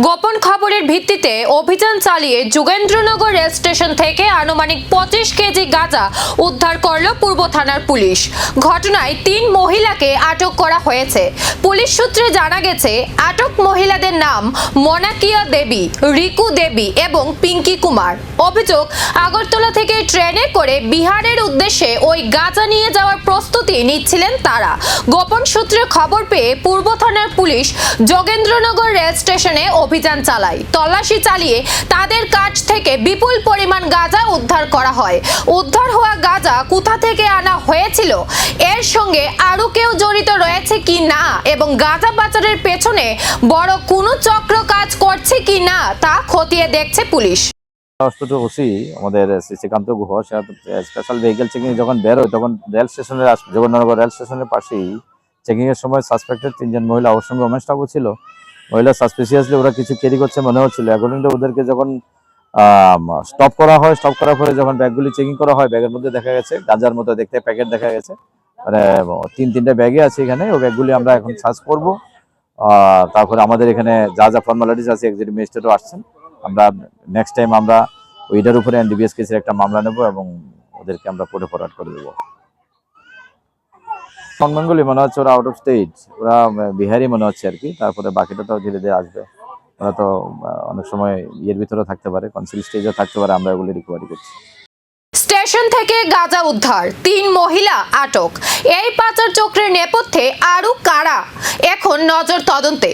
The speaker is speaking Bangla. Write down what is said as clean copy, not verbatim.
গোপন খবরের ভিত্তিতে অভিযান চালিয়ে যোগেন্দ্রনগর রেল স্টেশন থেকে আনুমানিক 25 কেজি গাঁজা উদ্ধার করল পূর্ব থানার পুলিশ। ঘটনায় 3 মহিলাকে আটক করা হয়েছে। পুলিশ সূত্রে জানা গেছে, আটক মহিলাদের নাম মনাকিয়া দেবী, রিকু দেবী এবং পিঙ্কি কুমার। অভিযোগ, আগরতলা থেকে ট্রেনে করে বিহারের উদ্দেশ্যে ওই গাঁজা নিয়ে যাওয়ার প্রস্তুতি নিচ্ছিলেন তারা। গোপন সূত্রে খবর পেয়ে পূর্ব থানার পুলিশ যোগেন্দ্রনগর রেল স্টেশনে অভিযান চালায়। তল্লাশি চালিয়ে তাদের কাছ থেকে বিপুল পরিমাণ গাঁজা উদ্ধার করা হয়। উদ্ধার হওয়া গাঁজা কোথা থেকে আনা হয়েছিল, এর সঙ্গে আরো কেউ জড়িত রয়েছে কি না এবং গাঁজা পাচারের পেছনে বড় কোনো চক্র কাজ করছে কি না তা খতিয়ে দেখছে পুলিশ। ওসি আমাদের Srikanta Guha special vehicle checking যখন বেরোয় তখন রেল স্টেশনের যোগেন্দ্রনগর রেল স্টেশনের পাশেই চেকিং এর সময় সাসপেক্টেড 3 জন মহিলা, ওর সঙ্গে উমেশ ঠাকুর ছিল। মহিলা সাসপিসিয়াসলি ওরা কিছু ক্যারি করছে মনে হচ্ছিল। অ্যাকর্ডিং টু ওদেরকে যখন স্টপ করা হয়, স্টপ করার পরে যখন ব্যাগগুলি চেকিং করা হয়, ব্যাগের মধ্যে দেখা গেছে গাঁজার মতো দেখতে প্যাকেট দেখা গেছে। মানে 3-3টে ব্যাগে আছে এখানে। ওই ব্যাগগুলি আমরা এখন সার্চ করবো। তারপরে আমাদের এখানে যা যা ফর্মালিটিস আছে, এক্সিকিউটিভ ম্যাজিস্ট্রেটও আসছেন। আমরা নেক্সট টাইম আমরা ওইটার উপরে এনডিপিএস কেসের একটা মামলা নেব এবং ওদেরকে আমরা কোর্টে ফরওয়ার্ড করে দেবো। সম্মানগুলি মনে হচ্ছে ওরা আউট অফ স্টেট, ওরা বিহারি মনে হচ্ছে আর কি। তারপরে বাকিটা তো ধীরে ধীরে আসবে। ওরা তো অনেক সময় ইয়ের ভিতরে থাকতে পারে, কনসিল স্টেজে থাকতে পারে। আমরা এগুলি রিকভারি করছি। স্টেশন থেকে গাঁজা উদ্ধার, 3 মহিলা আটক। এই পাচার চক্রের নেপথ্যে আরো কারা, এখন নজর তদন্তে।